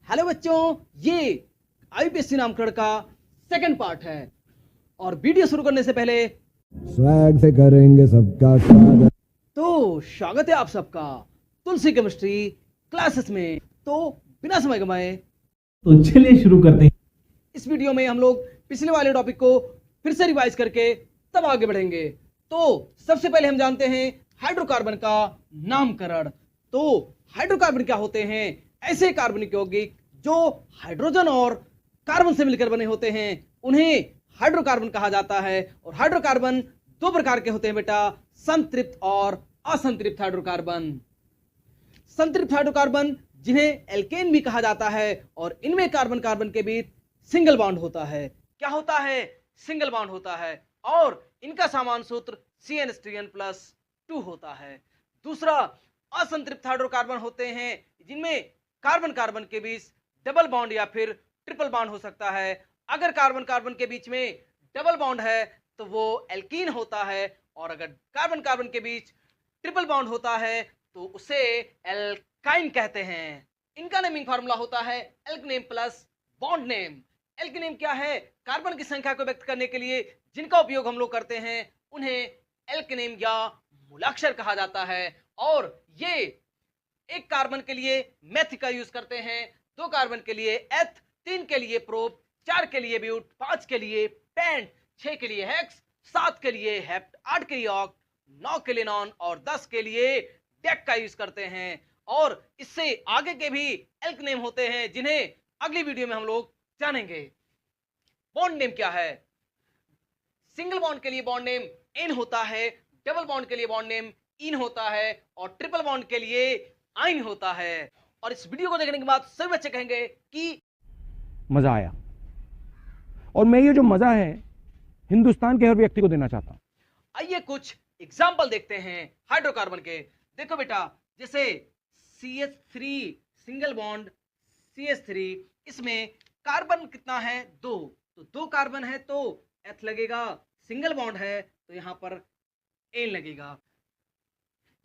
Hello बच्चों, ये IPSC नामकरण का सेकंड पार्ट है और वीडियो शुरू करने से पहले स्वैग से करेंगे सबका स्वागत। तो स्वागत है आप सबका तुलसी केमिस्ट्री क्लासेस में। तो बिना समय गवाए तो चलिए शुरू करते हैं। इस वीडियो में हम लोग पिछले वाले टॉपिक को फिर से रिवाइज करके तब आगे बढ़ेंगे। तो सबसे पहले हम जानते हैं हाइड्रोकार्बन का नामकरण। तो हाइड्रोकार्बन क्या होते हैं? ऐसे कार्बनिक यौगिक जो हाइड्रोजन और कार्बन से मिलकर बने होते हैं उन्हें हाइड्रोकार्बन कहा जाता है। और हाइड्रोकार्बन दो प्रकार के होते हैं बेटा, संतृप्त और असंतृप्त हाइड्रोकार्बन। संतृप्त हाइड्रोकार्बन जिन्हें एल्केन भी कहा जाता है और इनमें कार्बन कार्बन के बीच सिंगल बॉन्ड होता है। क्या होता है? सिंगल बॉन्ड होता है और इनका समान सूत्र CN2N+2 होता है। दूसरा असंतृप्त हाइड्रोकार्बन होते हैं जिनमें कार्बन कार्बन के बीच डबल बॉन्ड या फिर ट्रिपल बॉन्ड हो सकता है। अगर कार्बन कार्बन के बीच में डबल बॉन्ड है तो वो एल्कीन होता है और अगर कार्बन कार्बन के बीच ट्रिपल बॉन्ड होता है तो उसे एल्काइन कहते हैं। इनका नेमिंग फार्मूला होता है एल्कनेम प्लस बॉन्ड नेम। एल्कनेम क्या है? कार्बन की संख्या को व्यक्त करने के लिए जिनका उपयोग हम लोग करते हैं उन्हें एल्कनेम या मूलाक्षर कहा जाता है। और ये एक कार्बन के लिए मेथ का यूज करते हैं, दो कार्बन के लिए एथ, तीन के लिए प्रोप, चार के लिए ब्यूट, पांच के लिए पेंट, छह के लिए हेक्स, सात के लिए हेप्ट, आठ के लिए ऑक्ट, नौ के लिए नॉन और 10 के लिए डेक का यूज करते हैं। और इससे आगे के भी एल्क नेम होते हैं जिन्हें अगली वीडियो में हम लोग जानेंगे। बॉन्ड नेम क्या है? सिंगल बॉन्ड के लिए बॉन्ड नेम एन होता है, डबल बॉन्ड के लिए बॉन्ड नेम इन होता है और ट्रिपल बॉन्ड के लिए आइन होता है। और इस वीडियो को देखने के बाद सभी बच्चे कहेंगे कि मजा आया और मैं ये जो मजा है हिंदुस्तान के हर व्यक्ति को देना चाहता हूं। आइए कुछ एग्जाम्पल देखते हैं हाइड्रोकार्बन के। देखो बेटा, जैसे CH3 सिंगल बॉन्ड CH3, इसमें कार्बन कितना है? दो, तो दो कार्बन है तो H लगेगा, सिंगल बॉन्ड है तो यहां पर N लगेगा।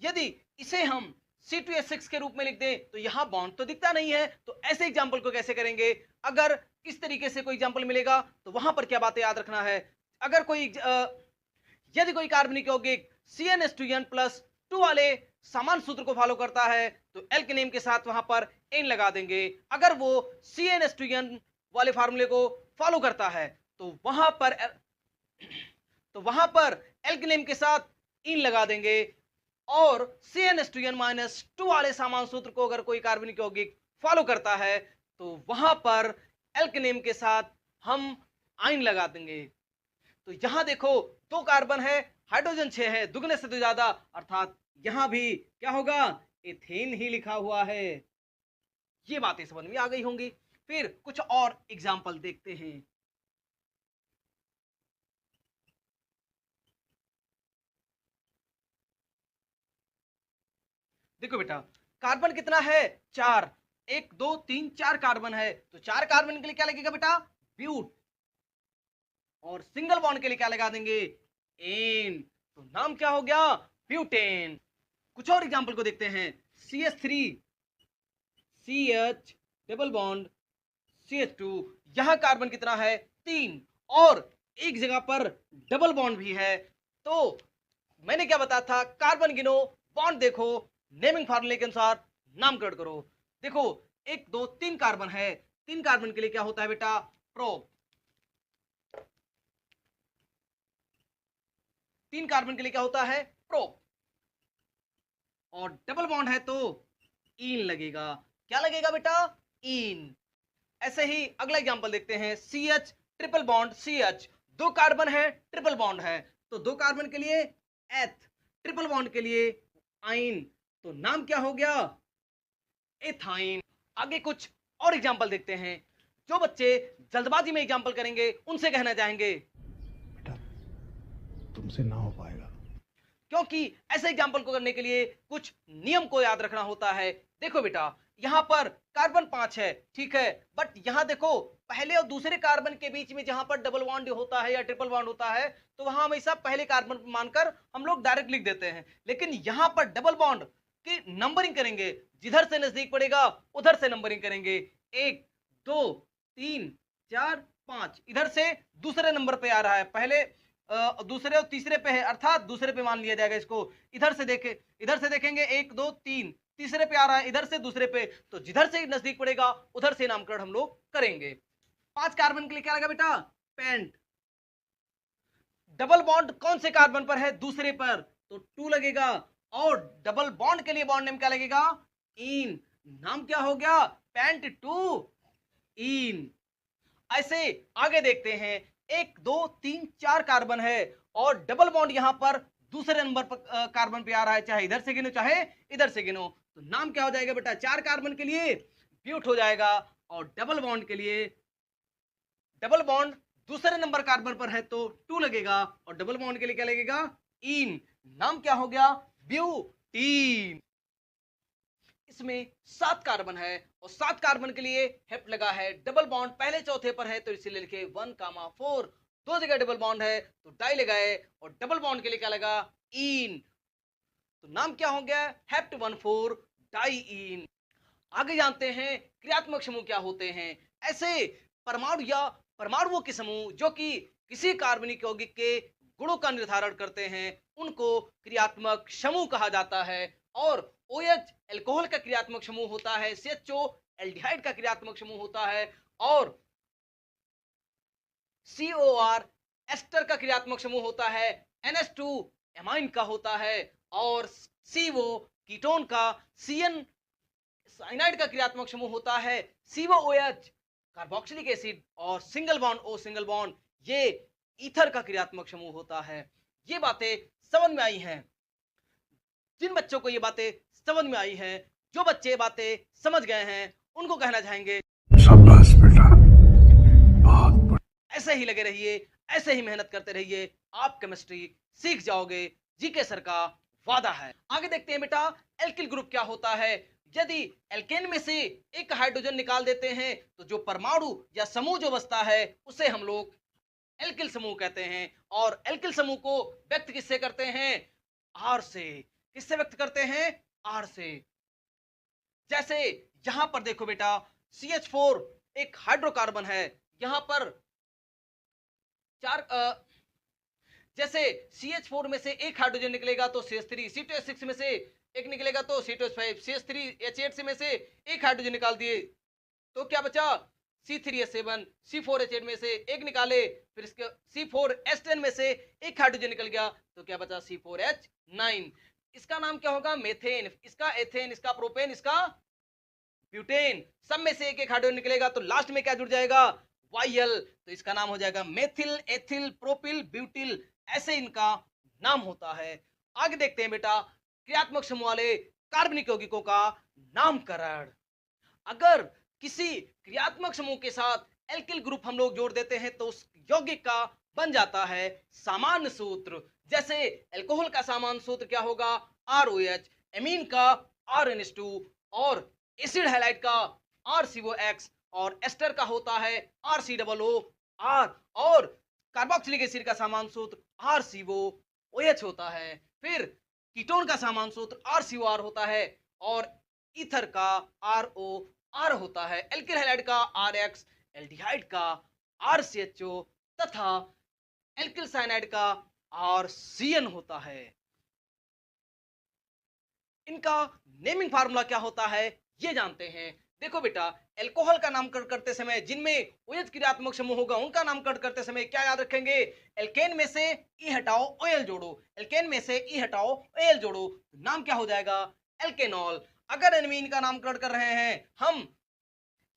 यदि इसे हम C2H6 के रूप में लिख दें तो यहां बॉन्ड तो दिखता नहीं है, तो ऐसे एग्जाम्पल को कैसे करेंगे? अगर इस तरीके से कोई एग्जाम्पल मिलेगा तो वहां पर क्या बातें याद रखना है? अगर कोई यदि कोई कार्बनिक यौगिक CnH2n+2 वाले समान सूत्र को फॉलो करता है तो एल्क नेम के साथ वहां पर N लगा देंगे। अगर वो CnH2n वाले फार्मूले को फॉलो करता है तो वहां पर एल्क नेम के साथ इन लगा देंगे। और CnH2n-2 वाले समान सूत्र को अगर कोई कार्बनिक यौगिक फॉलो करता है तो वहां पर एल्क नेम के साथ हम आइन लगा देंगे। तो यहां देखो, दो कार्बन है, हाइड्रोजन 6 है, दुगने से तो ज्यादा, अर्थात यहां भी क्या होगा? एथेन ही लिखा हुआ है। ये बातें समझ में आ गई होंगी। फिर कुछ और एग्जाम्पल देखते हैं। देखो बेटा, कार्बन कितना है? 4, 1 2 3 4 कार्बन है, तो 4 कार्बन के लिए क्या लगेगा बेटा? ब्यूट। और सिंगल बॉन्ड के लिए क्या लगा देंगे? एन। तो नाम क्या हो गया? ब्यूटेन। कुछ और एग्जांपल को देखते हैं। CH3 CH double bond CH2, यहां कार्बन कितना है? 3 और एक जगह पर डबल बॉन्ड भी है। तो मैंने क्या बताया था? कार्बन गिनो, बॉन्ड देखो, नेमिंग फार्मूले के अनुसार नामकरण करो। देखो, 1 2 3 कार्बन है, 3 कार्बन के लिए क्या होता है बेटा? प्रोप। 3 कार्बन के लिए क्या होता है? प्रोप। और डबल बॉन्ड है तो इन लगेगा। क्या लगेगा बेटा? इन। ऐसे ही अगला एग्जांपल देखते हैं। CH ट्रिपल बॉन्ड CH, दो कार्बन है, ट्रिपल बॉन्ड है, तो दो कार्बन के लिए एथ, ट्रिपल बॉन्ड के लिए आइन, तो नाम क्या हो गया? एथाइन। आगे कुछ और एग्जांपल देखते हैं। जो बच्चे जल्दबाजी में एग्जांपल करेंगे उनसे कहना चाहेंगे बेटा तुमसे ना हो पाएगा। क्योंकि ऐसे एग्जाम्पल को करने के लिए कुछ नियम को याद रखना होता है। देखो बेटा, यहां पर कार्बन 5 है, ठीक है, बट यहां देखो पहले और दूसरे कार्बन के बीच में जहां पर डबल बॉन्ड होता है या ट्रिपल बॉन्ड होता है तो वहां हमेशा पहले कार्बन मानकर हम लोग डायरेक्ट लिख देते हैं। लेकिन यहां पर डबल बॉन्ड की नंबरिंग करेंगे, जिधर से नजदीक पड़ेगा उधर से नंबरिंग करेंगे। 1 2 3 4 5 इधर से दूसरे नंबर पे आ रहा है, पहले दूसरे और तीसरे पे है, अर्थात दूसरे पे मान लिया जाएगा इसको। इधर से देखेंगे 1 2 3 तीसरे पे आ रहा है, इधर से दूसरे पे, तो जिधर से नजदीक पड़ेगा उधर से नामकरण हम लोग करेंगे। 5 कार्बन के लिए क्या लगा बेटा? पेंट। डबल बॉन्ड कौन से कार्बन पर है? दूसरे पर, तो 2 लगेगा। और डबल बॉन्ड के लिए बॉन्ड नेम क्या लगेगा? इन। नाम क्या हो गया? पेंट 2 इन। ऐसे आगे देखते हैं, 1 2 3 4 कार्बन है और डबल बॉन्ड यहां पर दूसरे नंबर पर कार्बन पे आ रहा है, चाहे इधर से गिनो चाहे इधर से गिनो, तो नाम क्या हो जाएगा बेटा? 4 कार्बन के लिए ब्यूट हो जाएगा, और डबल बॉन्ड के लिए, डबल बॉन्ड दूसरे नंबर कार्बन पर है तो 2 लगेगा, और डबल बॉन्ड के लिए क्या लगेगा? इन। नाम क्या हो गया? ब्यूटीन। इसमें 7 कार्बन है और 7 कार्बन के लिए हेप्ट लगा है। डबल बॉन्ड पहले चौथे पर है तो इसीलिए लिखे 1,4। 2 जगह डबल बॉन्ड है तो डाई लगाए, और डबल बॉन्ड के लिए क्या लगा? इन। तो नाम क्या हो गया? हेप्ट 1,4 डाई इन। आगे जानते हैं क्रियात्मक समूह क्या होते हैं। ऐसे परमाणु या परमाणुओं के समूह जो कि किसी कार्बनिक यौगिक के गुणों का निर्धारण करते हैं उनको क्रियात्मक समूह कहा जाता है। और OH अल्कोहल का क्रियात्मक समूह होता है, CHO एल्डिहाइड का क्रियात्मक समूह होता है, और COR एस्टर का क्रियात्मक समूह होता है, NH2 एमाइन का होता है, और CO कीटोन का, CN साइनाइड का क्रियात्मक समूह होता है, COOH कार्बोक्सिलिक एसिड, और single bond O single bond ये ईथर का क्रियात्मक समूह होता है। ये बातें समझ में आई हैं। जिन बच्चों को ये बातें समझ में आई हैं, जो बच्चे बातें समझ गए हैं, उनको कहना चाहेंगे शाबाश बेटा, बहुत ऐसे ही लगे रहिए, ऐसे ही मेहनत करते रहिए, आप केमिस्ट्री सीख जाओगे, जीके सर का वादा है। आगे देखते हैं बेटा एल्किल ग्रुप क्या होता है। यदि एल्केन में से एक हाइड्रोजन निकाल देते हैं तो जो परमाणु या समूह जो बचता है उसे हम लोग एल्किल समूह कहते हैं। और एल्किल समूह को व्यक्त किससे करते हैं? आर से। किससे व्यक्त करते हैं? आर से। जैसे यहां पर देखो बेटा, CH4 एक हाइड्रोकार्बन है, यहां पर 4 जैसे CH4 में से एक हाइड्रोजन निकलेगा तो CH3, C2H6 में से एक निकलेगा तो C2H5, CH3H8 में से एक हाइड्रोजन निकाल दिए तो क्या बचा? C3H7, C4H8 में से एक निकाले, फिर इसके C4H10 में से एक हाइड्रोजन निकल गया तो क्या बचा? C4H9। इसका नाम क्या होगा? मेथेन। इसका एथेन, इसका प्रोपेन, इसका ब्यूटेन। सब में से एक एक हाइड्रोजन निकलेगा तो लास्ट में क्या जुड़ जाएगा? YL। तो इसका नाम हो जाएगा मेथिल, एथिल, प्रोपिल, ब्यूटिल। ऐसे इनका नाम होता है। आगे देखते हैं बेटा क्रियात्मक समूह वाले कार्बनिक यौगिकों का नामकरण। अगर किसी क्रियात्मक समूह के साथ एल्किल ग्रुप हम लोग जोड़ देते हैं तो उस यौगिक का बन जाता है सामान्य सूत्र। जैसे अल्कोहल का सामान्य सूत्र क्या होगा? ROH, एमीन का RNH2, और एसिड हैलाइड का RCOX, और एस्टर का होता है RCOOR, और कार्बोक्सिलिक एसिड का सामान्य सूत्र RCOOH होता है। फिर कीटोन का सामान्य सूत्र RCOR होता है, और ईथर का ROR होता है। एल्किल हैलाइड का RX, एल्डिहाइड का RCHO, तथा एल्किल साइनाइड का RCN होता है। इनका नेमिंग फार्मूला क्या होता है ये जानते हैं। देखो बेटा, अल्कोहल का नामकरण करते समय जिनमें OH क्रियात्मक समूह होगा उनका नामकरण करते समय क्या याद रखेंगे? एल्केन में से E हटाओ OL जोड़ो, एल्केन में से E हटाओ OL जोड़ो, नाम क्या हो जाएगा? एल्केनॉल। अगर एमीन का नामकरण कर रहे हैं हम,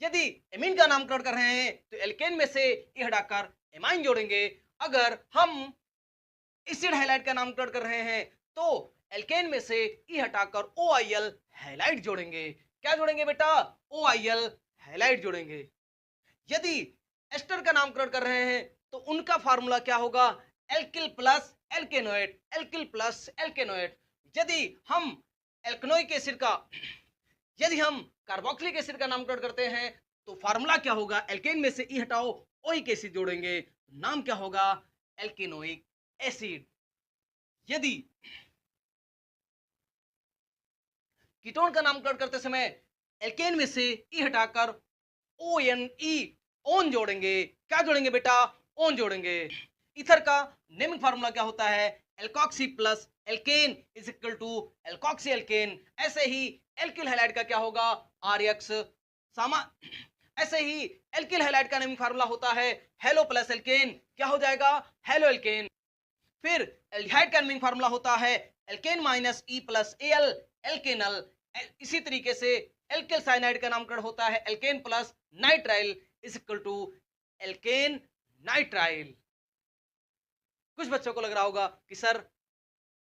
यदि एमीन का नामकरण कर रहे हैं तो एल्केन में से E हटाकर एमाइन जोड़ेंगे। अगर हम एसिड हैलाइड का नामकरण कर रहे हैं तो एल्केन में से E हटाकर OIL हैलाइड जोड़ेंगे। क्या जोड़ेंगे बेटा? OIL हैलाइड जोड़ेंगे। यदि एस्टर का नामकरण कर रहे हैं तो उनका फार्मूला क्या होगा? Alkyl plus alkanoate, alkyl plus alkanoate. यदि हम एल्केनोइक एसिड का, यदि हम कार्बोक्सिलिक एसिड का नामकरण करते हैं तो फार्मूला क्या होगा? एल्केन में से E हटाओ ओइक एसिड जोड़ेंगे, नाम क्या होगा? एल्केनोइक एसिड। यदि कीटोन का नामकरण करते समय एल्केन में से ई हटाकर ओ एन ई ओन जोड़ेंगे। क्या जोड़ेंगे बेटा? ओन जोड़ेंगे। ईथर का नेमिंग फार्मूला क्या होता है? Alkoxy plus alkane is equal to alkoxy alkane. ऐसे ही एल्किल हैलाइड का क्या होगा? आर एक्स सामा। ऐसे ही एल्किल हैलाइड का नेमिंग फार्मूला होता है हेलो प्लस एल्केन। क्या हो जाएगा? Halo alkane. फिर एल्डिहाइड का नेमिंग फार्मूला होता है alkane minus e plus al alkanal. इसी तरीके से एल्किल साइनाइड का नामकरण होता है alkane plus nitrile is equal to alkane nitrile. कुछ बच्चों को लग रहा होगा कि सर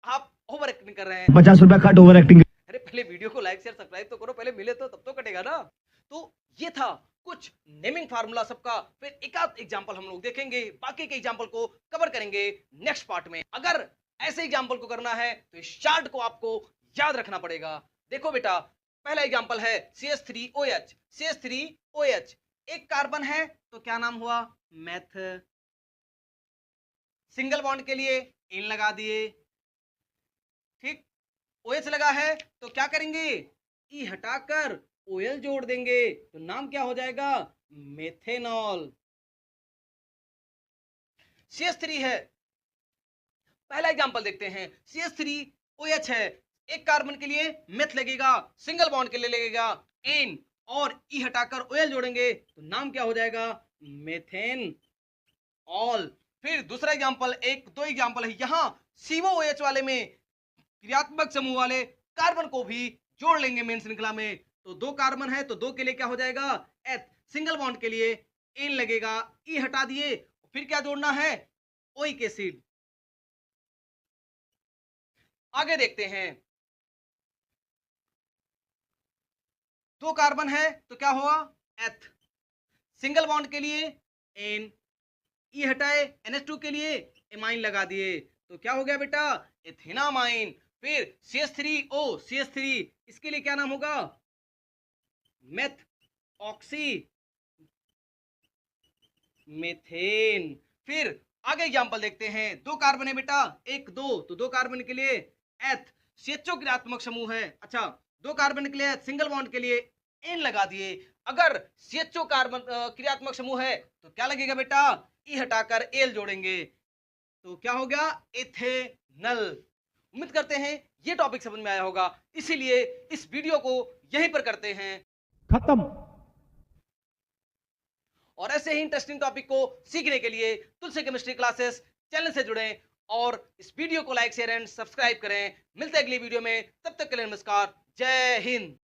आप ओवर एक्टिंग कर रहे हैं। 50 रुपया कट ओवर एक्टिंग। अरे पहले वीडियो को लाइक शेयर सब्सक्राइब तो करो, पहले मिले तो तब तो कटेगा ना। तो ये था कुछ नेमिंग फार्मूला सबका। फिर एक आध एग्जांपल हम लोग देखेंगे, बाकी के एग्जांपल को कवर करेंगे नेक्स्ट पार्ट में। अगर ऐसे एग्जांपल को करना है तो इस चार्ट को आपको याद रखना पड़ेगा। देखो बेटा, पहला एग्जांपल है CH3OH। CH3OH एक कार्बन है तो क्या नाम हुआ? मेथ। सिंगल बॉन्ड के लिए इन लगा दिए, ठीक। OH लगा है तो क्या करेंगे? ई हटाकर OL जोड़ देंगे तो नाम क्या हो जाएगा? मेथेनॉल। CH3 है, पहला एग्जांपल देखते हैं। CH3OH है, एक कार्बन के लिए मेथ लगेगा, सिंगल बॉन्ड के लिए लगेगा एन, और ई हटाकर OL जोड़ेंगे तो नाम क्या हो जाएगा? Methane all. फिर दूसरा एग्जांपल, एक दो एग्जांपल है यहां COOH वाले में क्रियात्मक समूह वाले कार्बन को भी जोड़ लेंगे मेन श्रृंखला में। तो दो कार्बन है तो दो के लिए क्या हो जाएगा? एथ। सिंगल बॉन्ड के लिए एन लगेगा, ई हटा दिए, फिर क्या जोड़ना है? Oic acid. आगे देखते हैं, दो कार्बन है तो क्या हुआ? एथ। सिंगल बॉन्ड के लिए एन, ई हटाए, NH2 के लिए एमाइन लगा दिए तो क्या हो गया बेटा? एथेनामाइन। फिर CH3O, CH3 इसके लिए क्या नाम होगा? Methoxy methane. फिर आगे एग्जांपल देखते हैं, दो कार्बन है बेटा, एक दो, तो दो कार्बन के लिए एथ। CHO क्रियात्मक समूह है, अच्छा दो कार्बन के लिए सिंगल बॉन्ड के लिए एन लगा दिए। अगर CHO कार्बन क्रियात्मक समूह है तो क्या लगेगा बेटा? ई हटाकर एल जोड़ेंगे तो क्या हो गया? एथेनल। उम्मीद करते हैं ये टॉपिक समझ में आया होगा, इसीलिए इस वीडियो को यहीं पर करते हैं खत्म। और ऐसे ही इंटरेस्टिंग टॉपिक को सीखने के लिए तुलसी केमिस्ट्री क्लासेस चैनल से जुड़ें और इस वीडियो को लाइक शेयर एंड सब्सक्राइब करें। मिलते हैं अगली वीडियो में, तब तक के लिए नमस्कार, जय हिंद।